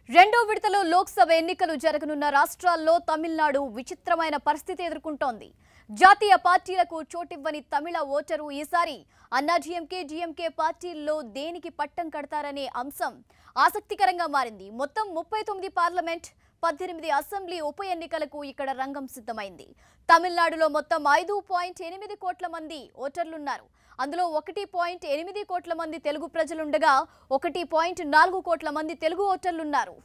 రెండో విడతలో లోక్సభ ఎన్నికలు జరగనున్న రాష్ట్రాల్లో తమిళనాడు విచిత్రమైన పరిస్థితి ఎదుర్కొంటోంది. జాతీయ పార్టీలకు చోటివ్వని తమిళ ఓటరు ఈసారి అన్నాడీఎంకే పార్టీల్లో దేనికి పట్టం కడతారనే అంశం ఆసక్తికరంగా మారింది. మొత్తం 39 పార్లమెంట్, 18 అసెంబ్లీ ఉప ఎన్నికలకు ఇక్కడ రంగం సిద్ధమైంది. తమిళనాడులో మొత్తం 5.8 కోట్ల మంది ఓటర్లున్నారు. అందులో 1.8 కోట్ల మంది తెలుగు ప్రజలుండగా 1.4 కోట్ల మంది తెలుగు ఓటర్లున్నారు.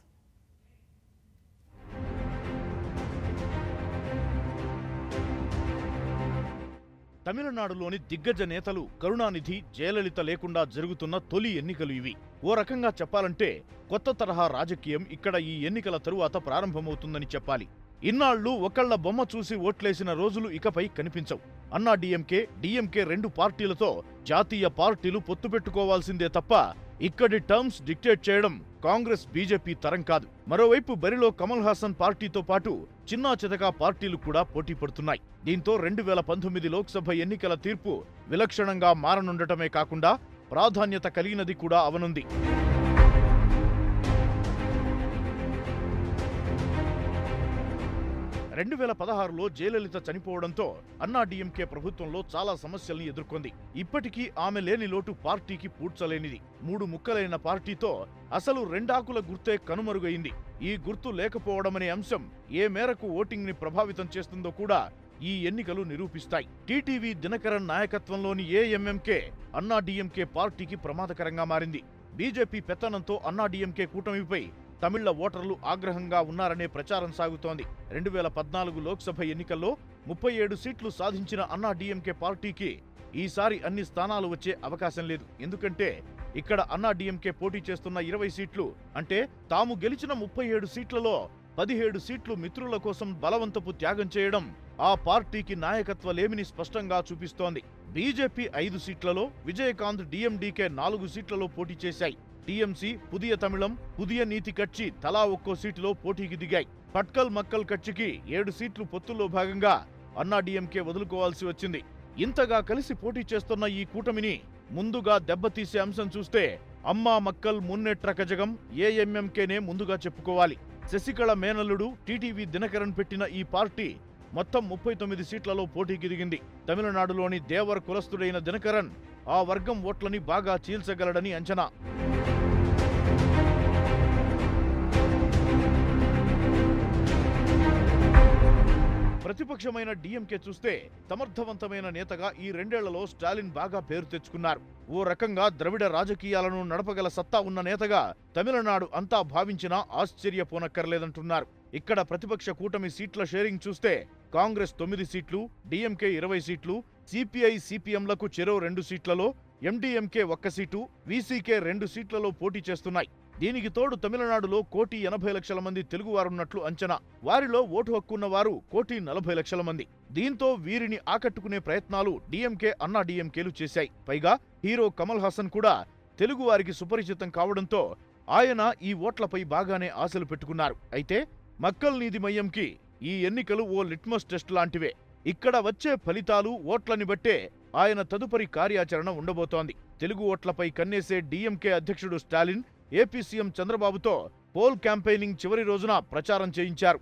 తమిళనాడులోని దిగ్గజ నేతలు కరుణానిధి, జయలలిత లేకుండా జరుగుతున్న తొలి ఎన్నికలు ఇవి. ఓ రకంగా చెప్పాలంటే కొత్త తరహా రాజకీయం ఇక్కడ ఈ ఎన్నికల తరువాత ప్రారంభమవుతుందని చెప్పాలి. ఇన్నాళ్లు ఒకళ్ల బొమ్మ చూసి ఓట్లేసిన రోజులు ఇకపై కనిపించవు. అన్నాడీఎంకే, డీఎంకే రెండు పార్టీలతో జాతీయ పార్టీలు పొత్తు పెట్టుకోవాల్సిందే తప్ప ఇక్కడి టర్మ్స్ డిక్టేట్ చేయడం కాంగ్రెస్, బీజేపీ తరం కాదు. మరోవైపు బరిలో కమల్ హాసన్ పార్టీతో పాటు చిన్నా చితకా పార్టీలు కూడా పోటీ పడుతున్నాయి. దీంతో 2019 లోక్సభ ఎన్నికల తీర్పు విలక్షణంగా మారనుండటమే కాకుండా ప్రాధాన్యత కలిగినది కూడా అవనుంది. 2016లో జయలలిత చనిపోవడంతో అన్నాడీఎంకే ప్రభుత్వంలో చాలా సమస్యల్ని ఎదుర్కొంది. ఇప్పటికీ ఆమె లేని లోటు పార్టీకి పూడ్చలేనిది. 3 ముక్కలైన పార్టీతో అసలు రెండాకుల గుర్తే కనుమరుగైంది. ఈ గుర్తు లేకపోవడమనే అంశం ఏ మేరకు ఓటింగ్ ని ప్రభావితం చేస్తుందో కూడా ఈ ఎన్నికలు నిరూపిస్తాయి. టీటీవీ దినకరన్ నాయకత్వంలోని ఏఎంఎంకే అన్నాడీఎంకే పార్టీకి ప్రమాదకరంగా మారింది. బీజేపీ పెత్తనంతో అన్నాడీఎంకే కూటమిపై తమిళ ఓటర్లు ఆగ్రహంగా ఉన్నారనే ప్రచారం సాగుతోంది. 2014 లోక్సభ ఎన్నికల్లో 37 సీట్లు సాధించిన అన్నాడీఎంకే పార్టీకి ఈసారి అన్ని స్థానాలు వచ్చే అవకాశం లేదు. ఎందుకంటే ఇక్కడ అన్నాడీఎంకే పోటీ చేస్తున్న 20 సీట్లు అంటే తాము గెలిచిన 37 సీట్లలో 17 సీట్లు మిత్రుల కోసం బలవంతపు త్యాగం చేయడం ఆ పార్టీకి నాయకత్వ లేమిని స్పష్టంగా చూపిస్తోంది. బీజేపీ 5 సీట్లలో, విజయకాంత్ డీఎండీకే 4 సీట్లలో పోటీ చేశాయి. టీఎంసీ, పుదియ తమిళం, పుదియ నీతి కక్షి తలా ఒక్కో సీటులో పోటీకి దిగాయి. పట్కల్ మక్కల్ కక్షికి 7 సీట్లు పొత్తుల్లో భాగంగా అన్నాడీఎంకే వదులుకోవాల్సి వచ్చింది. ఇంతగా కలిసి పోటీ చేస్తున్న ఈ కూటమిని ముందుగా దెబ్బతీసే అంశం చూస్తే అమ్మా మక్కల్ మున్నెట్ర కజగం ఏఎంఎంకేనే ముందుగా చెప్పుకోవాలి. శశికళ మేనల్లుడు టీటీవీ దినకరన్ పెట్టిన ఈ పార్టీ మొత్తం 39 సీట్లలో పోటీకి దిగింది. తమిళనాడులోని దేవర్ కులస్తుడైన దినకరన్ ఆ వర్గం ఓట్లని బాగా చీల్చగలడని అంచనా. ప్రతిపక్షమైన డీఎంకే చూస్తే సమర్థవంతమైన నేతగా ఈ 2 ఏళ్లలో స్టాలిన్ బాగా పేరు తెచ్చుకున్నారు. ఓ రకంగా ద్రవిడ రాజకీయాలను నడపగల సత్తా ఉన్న నేతగా తమిళనాడు అంతా భావించినా ఆశ్చర్యపోనక్కర్లేదంటున్నారు. ఇక్కడ ప్రతిపక్ష కూటమి సీట్ల షేరింగ్ చూస్తే కాంగ్రెస్ 9 సీట్లు, డీఎంకే 20 సీట్లు, సిపిఐ సిపిఎంలకు చెరో 2 సీట్లలో, ఎండీఎంకే 1 సీటు, వీసీకే 2 సీట్లలో పోటీ చేస్తున్నాయి. దీనికి తోడు తమిళనాడులో 1,80,00,000 మంది తెలుగువారున్నట్లు అంచనా. వారిలో ఓటు హక్కున్న వారు 1,40,00,000 మంది. దీంతో వీరిని ఆకట్టుకునే ప్రయత్నాలు డీఎంకే, అన్నాడీఎంకేలు చేశాయి. పైగా హీరో కమల్ హాసన్ కూడా తెలుగు వారికి సుపరిచితం కావడంతో ఆయన ఈ ఓట్లపై బాగానే ఆశలు పెట్టుకున్నారు. అయితే మక్కల్ నీతి మయ్యంకి ఈ ఎన్నికలు ఓ లిట్మస్ టెస్ట్ లాంటివే. ఇక్కడ వచ్చే ఫలితాలు, ఓట్లని బట్టే ఆయన తదుపరి కార్యాచరణ ఉండబోతోంది. తెలుగు ఓట్లపై కన్నేసే డీఎంకే అధ్యక్షుడు స్టాలిన్ ఏపీ సీఎం చంద్రబాబుతో పోల్ క్యాంపెయినింగ్ చివరి రోజున ప్రచారం చేయించారు.